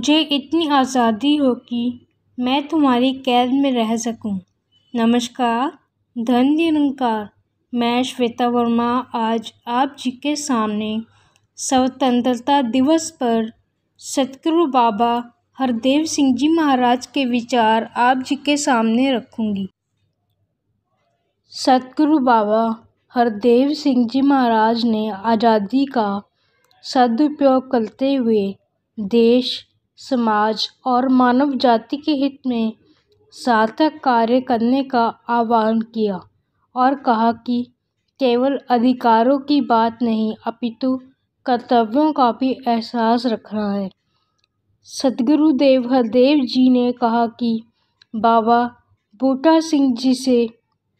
मुझे इतनी आज़ादी हो कि मैं तुम्हारी कैद में रह सकूं। नमस्कार, धन निरंकार। मैं श्वेता वर्मा आज आप जी के सामने स्वतंत्रता दिवस पर सतगुरु बाबा हरदेव सिंह जी महाराज के विचार आप जी के सामने रखूंगी। सतगुरु बाबा हरदेव सिंह जी महाराज ने आज़ादी का सदुपयोग करते हुए देश, समाज और मानव जाति के हित में सार्थक कार्य करने का आह्वान किया और कहा कि केवल अधिकारों की बात नहीं अपितु कर्तव्यों का भी एहसास रखना है। सतगुरुदेव हरदेव जी ने कहा कि बाबा बूटा सिंह जी से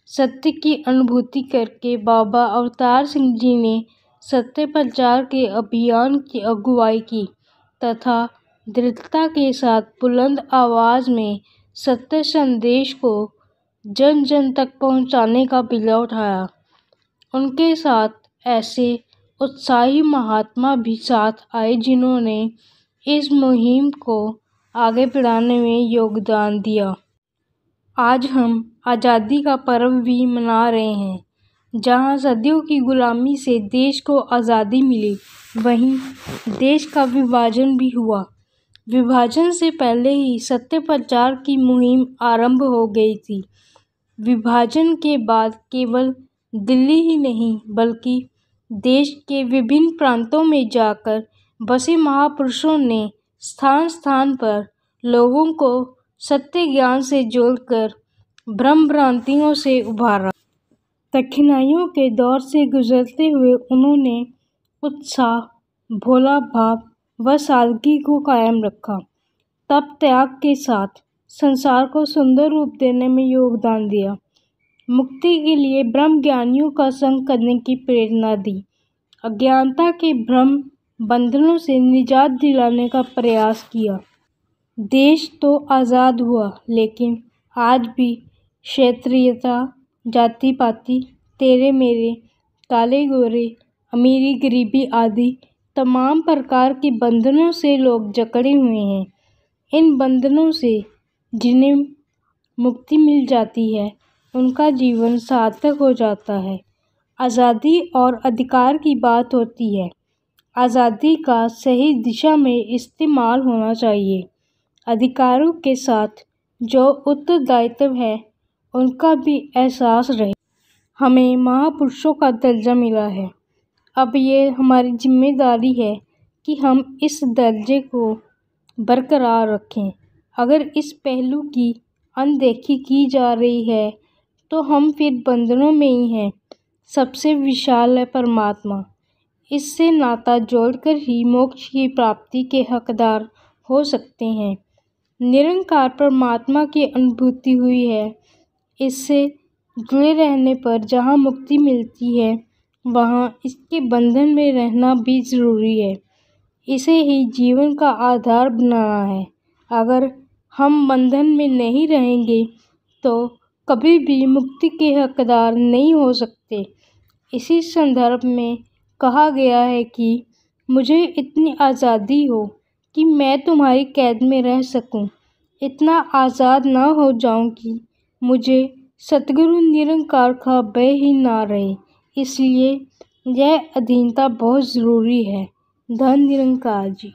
सत्य की अनुभूति करके बाबा अवतार सिंह जी ने सत्य प्रचार के अभियान की अगुवाई की तथा दृढ़ता के साथ बुलंद आवाज में सत्य संदेश को जन जन तक पहुंचाने का बीड़ा उठाया। उनके साथ ऐसे उत्साही महात्मा भी साथ आए जिन्होंने इस मुहिम को आगे बढ़ाने में योगदान दिया। आज हम आज़ादी का पर्व भी मना रहे हैं। जहां सदियों की गुलामी से देश को आज़ादी मिली, वहीं देश का विभाजन भी हुआ। विभाजन से पहले ही सत्य प्रचार की मुहिम आरंभ हो गई थी। विभाजन के बाद केवल दिल्ली ही नहीं बल्कि देश के विभिन्न प्रांतों में जाकर बसे महापुरुषों ने स्थान स्थान पर लोगों को सत्य ज्ञान से जोड़कर भ्रम भ्रांतियों से उभारा। कठिनाइयों के दौर से गुजरते हुए उन्होंने उत्साह, भोला भाव व सादगी को कायम रखा। तप त्याग के साथ संसार को सुंदर रूप देने में योगदान दिया। मुक्ति के लिए ब्रह्म ज्ञानियों का संग करने की प्रेरणा दी। अज्ञानता के भ्रम बंधनों से निजात दिलाने का प्रयास किया। देश तो आज़ाद हुआ, लेकिन आज भी क्षेत्रीयता, जाति पाति, तेरे मेरे, काले गोरे, अमीरी गरीबी आदि तमाम प्रकार के बंधनों से लोग जकड़े हुए हैं। इन बंधनों से जिन्हें मुक्ति मिल जाती है, उनका जीवन सार्थक हो जाता है। आज़ादी और अधिकार की बात होती है। आज़ादी का सही दिशा में इस्तेमाल होना चाहिए। अधिकारों के साथ जो उत्तरदायित्व है, उनका भी एहसास रहे। हमें महापुरुषों का दर्जा मिला है। अब ये हमारी जिम्मेदारी है कि हम इस दर्जे को बरकरार रखें। अगर इस पहलू की अनदेखी की जा रही है तो हम फिर बंधनों में ही हैं। सबसे विशाल है परमात्मा। इससे नाता जोड़कर ही मोक्ष की प्राप्ति के हकदार हो सकते हैं। निरंकार परमात्मा की अनुभूति हुई है। इससे जुड़े रहने पर जहाँ मुक्ति मिलती है, वहाँ इसके बंधन में रहना भी ज़रूरी है। इसे ही जीवन का आधार बनाना है। अगर हम बंधन में नहीं रहेंगे तो कभी भी मुक्ति के हकदार नहीं हो सकते। इसी संदर्भ में कहा गया है कि मुझे इतनी आज़ादी हो कि मैं तुम्हारी कैद में रह सकूं। इतना आज़ाद ना हो जाऊं कि मुझे सतगुरु निरंकार का भय ही ना रहे। इसलिए यह अधीनता बहुत ज़रूरी है। धन निरंकार जी।